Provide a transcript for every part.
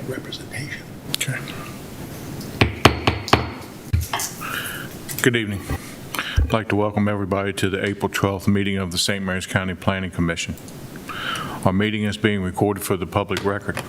that representation. Okay. Good evening. I'd like to welcome everybody to the April 12th meeting of the St. Mary's County Planning Commission. Our meeting is being recorded for the public record.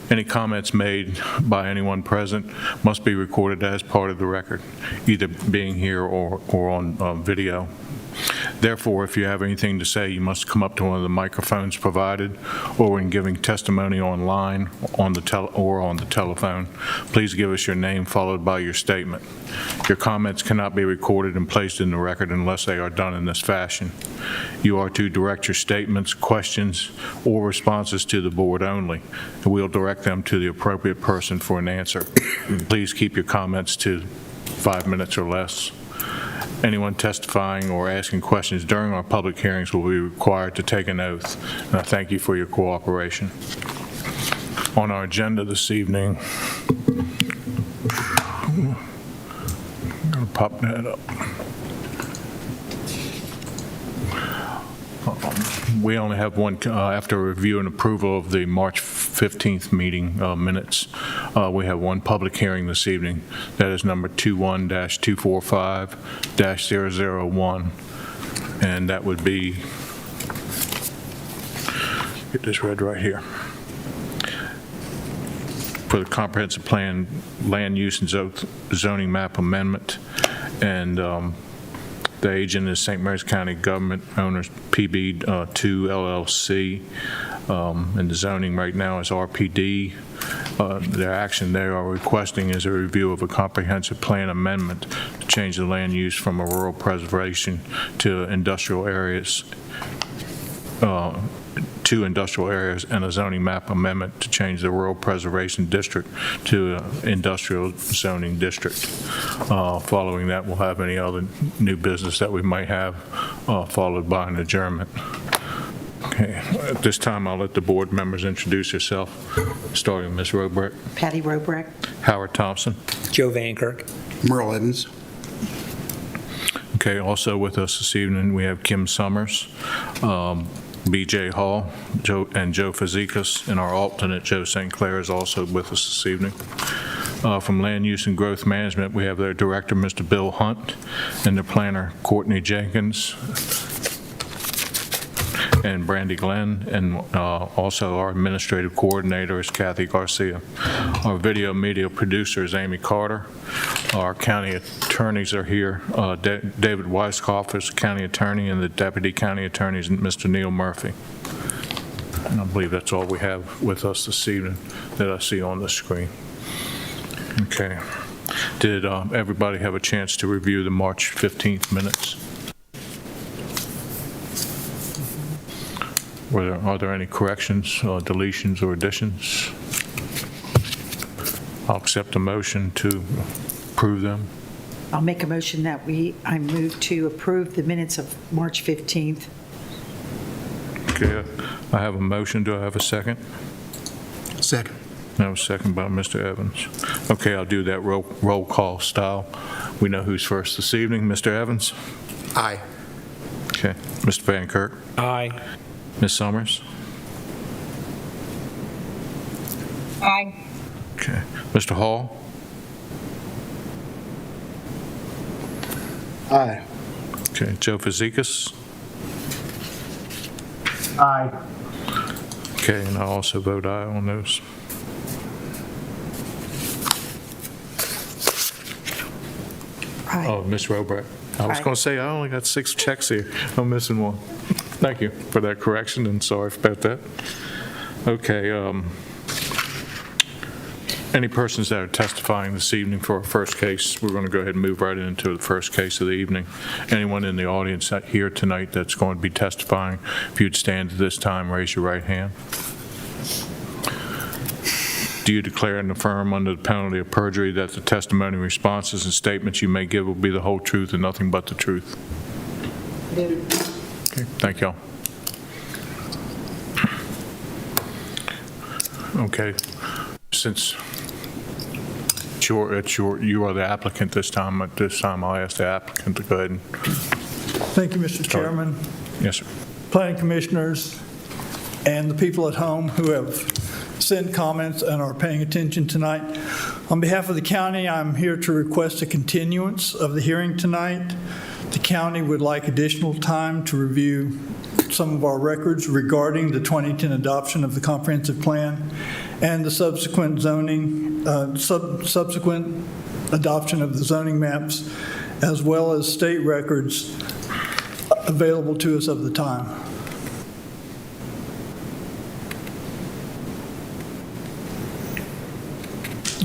Any comments made by anyone present must be recorded as part of the record, either being here or on video. Therefore, if you have anything to say, you must come up to one of the microphones provided, or when giving testimony online on the telephone. Please give us your name followed by your statement. Your comments cannot be recorded and placed in the record unless they are done in this fashion. You are to direct your statements, questions, or responses to the board only, and we'll direct them to the appropriate person for an answer. Please keep your comments to 5 minutes or less. Anyone testifying or asking questions during our public hearings will be required to take an oath. And I thank you for your cooperation. On our agenda this evening, I'm going to pop that up. We only have one, after review and approval of the March 15th meeting minutes, we have one public hearing this evening. That is number 21-245-001. And that would be, get this read right here, for the comprehensive plan land use and zoning map amendment. And the agent is St. Mary's County Government Owners PB2 LLC, and the zoning right now is RPD. Their action they are requesting is a review of a comprehensive plan amendment to change the land use from a rural preservation to industrial areas, and a zoning map amendment to change the rural preservation district to industrial zoning district. Following that, we'll have any other new business that we might have, followed by an adjournment. Okay, at this time, I'll let the board members introduce yourself, starting with Ms. Robrecht. Patty Robrecht. Howard Thompson. Joe Van Kirk. Merle Evans. Okay, also with us this evening, we have Kim Summers, B.J. Hall, Joe Fazekas, and our alternate, Joe St. Clair, is also with us this evening. From Land Use and Growth Management, we have their director, Mr. Bill Hunt, and the planner, Courtney Jenkins, and Brandy Glenn, and also our administrative coordinator is Kathy Garcia. Our video media producer is Amy Carter. Our county attorneys are here. David Weiskopf is county attorney, and the deputy county attorney is Mr. Neil Murphy. And I believe that's all we have with us this evening that I see on the screen. Okay. Did everybody have a chance to review the March 15th minutes? Are there any corrections, deletions, or additions? I'll accept a motion to approve them. I'll make a motion that I move to approve the minutes of March 15th. Okay, I have a motion. Do I have a second? Second. I have a second by Mr. Evans. Okay, I'll do that roll call style. We know who's first this evening. Mr. Evans? Aye. Okay. Mr. Van Kirk? Aye. Ms. Summers? Aye. Okay. Mr. Hall? Aye. Okay. Joe Fazekas? Aye. Okay, and I also vote aye on those. Aye. Oh, Ms. Robrecht. I was Aye. going to say, I only got 6 checks here. I'm missing one. Thank you for that correction, and sorry about that. Okay. Any persons that are testifying this evening for our first case, we're going to go ahead and move right into the first case of the evening. Anyone in the audience here tonight that's going to be testifying, if you'd stand at this time, raise your right hand. Do you declare and affirm under the penalty of perjury that the testimony, responses, and statements you may give will be the whole truth and nothing but the truth? Okay, thank y'all. Okay, since you are the applicant this time, at this time I'll ask the applicant to go ahead and Thank you, Mr. Chairman, yes, sir. planning commissioners, and the people at home who have send comments and are paying attention tonight. On behalf of the county, I'm here to request a continuance of the hearing tonight. The county would like additional time to review some of our records regarding the 2010 adoption of the comprehensive plan and the subsequent subsequent adoption of the zoning maps, as well as state records available to us of the time.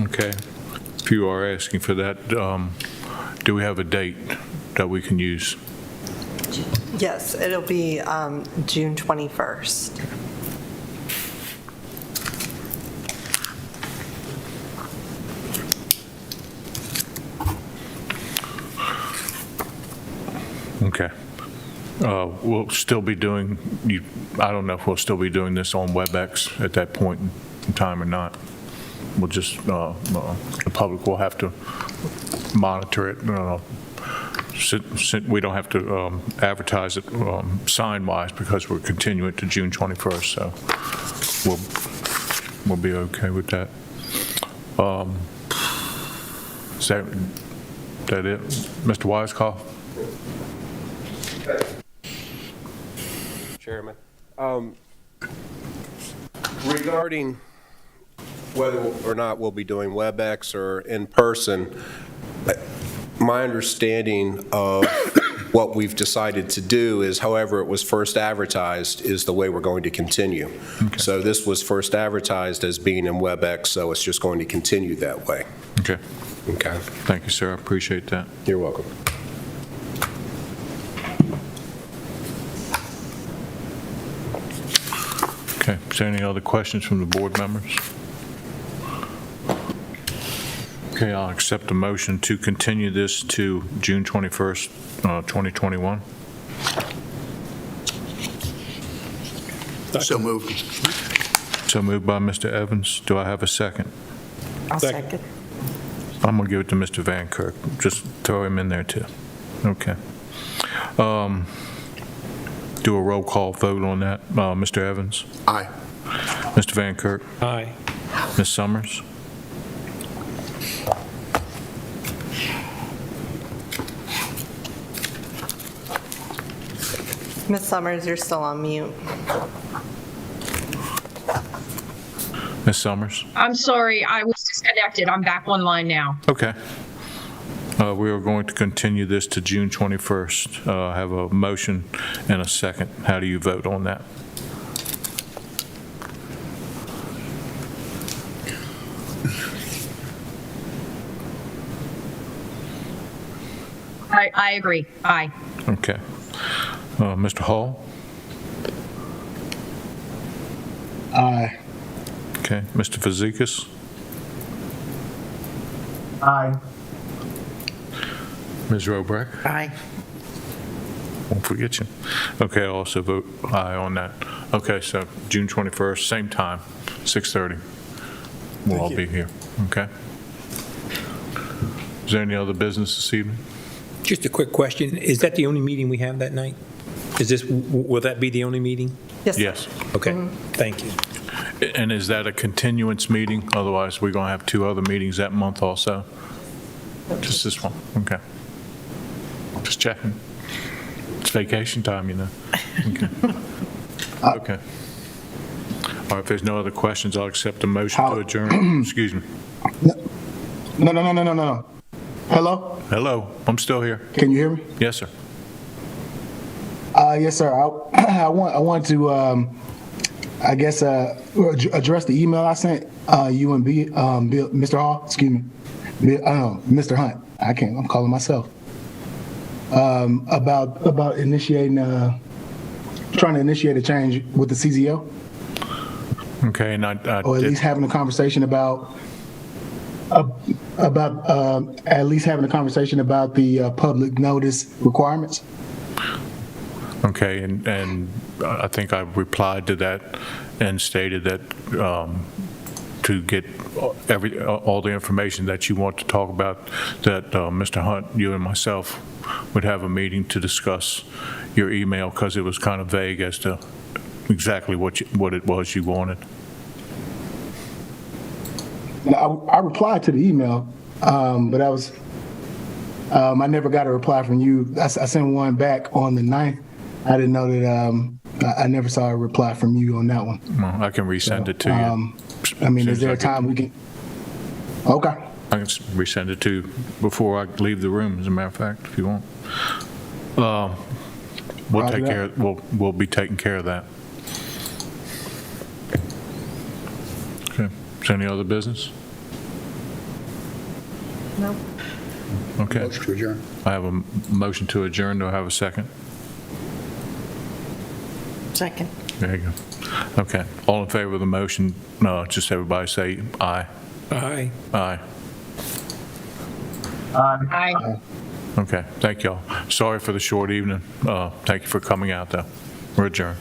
Okay. If you are asking for that, do we have a date that we can use? Yes, it'll be June 21st. Okay. We'll still be doing, I don't know if we'll still be doing this on WebEx at that point in time or not. We'll just, the public will have to monitor it. We don't have to advertise it sign-wise because we're continuing to June 21st, so we'll be okay with that. Is that it? Mr. Wisecoff? Chairman. Regarding whether or not we'll be doing WebEx or in person, my understanding of what we've decided to do is however it was first advertised is the way we're going to continue. Okay. So this was first advertised as being in WebEx, so it's just going to continue that way. Okay. Okay. Thank you, sir. I appreciate that. You're welcome. Okay. Is there any other questions from the board members? Okay, I'll accept a motion to continue this to June 21st, 2021. So moved. So moved by Mr. Evans. Do I have a second? I'll second. I'm going to give it to Mr. Van Kirk. Just throw him in there, too. Okay. Do a roll call vote on that. Mr. Evans? Aye. Mr. Van Kirk? Aye. Ms. Summers? Ms. Summers, you're still on mute. Ms. Summers? I'm sorry, I was disconnected. I'm back online now. Okay. We are going to continue this to June 21st. I have a motion and a second. How do you vote on that? I agree. Aye. Okay. Mr. Hall? Aye. Okay. Mr. Fazekas? Aye. Ms. Robrack? Aye. Won't forget you. Okay, I also vote aye on that. Okay, so June 21st, same time, 6:30. We'll all be here, okay? Is there any other business this evening? Just a quick question. Is that the only meeting we have that night? Will that be the only meeting? Yes, sir. Yes. Okay, thank you. And is that a continuance meeting? Otherwise, we're going to have 2 other meetings that month also? Just this one? Okay. Just checking. It's vacation time, you know. Okay. Okay. All right, if there's no other questions, I'll accept a motion to adjourn. Excuse me. No. Hello? Hello, I'm still here. Can you hear me? Yes, sir. Yes, sir. I want to, address the email I sent you and Bill, Mr. Hall, excuse me, Mr. Hunt. I'm calling myself. About initiating, trying to initiate a change with the CZO, Okay, and I or at did, least having a conversation about at least having a conversation about the public notice requirements. okay, and I think I replied to that and stated that to get all the information that you want to talk about, that Mr. Hunt, you and myself would have a meeting to discuss your email, because it was kind of vague as to exactly what it was you wanted. I replied to the email, but I never got a reply from you. I sent one back on the 9th. I didn't know that, I never saw a reply from you on that one. Well, I can resend it to you. I mean, Soon is there as a time we can? Okay. I can resend it to you before I leave the room, as a matter of fact, if you want. We'll Roger take that. care, we'll be taking care of that. Okay. Is there any other business? No. Okay. Motion to adjourn. I have a motion to adjourn. Do I have a second? Second. There you go. Okay. All in favor of the motion, just everybody say aye. Aye. Aye. Aye. Okay. Thank y'all. Sorry for the short evening. Thank you for coming out, though. We're adjourned.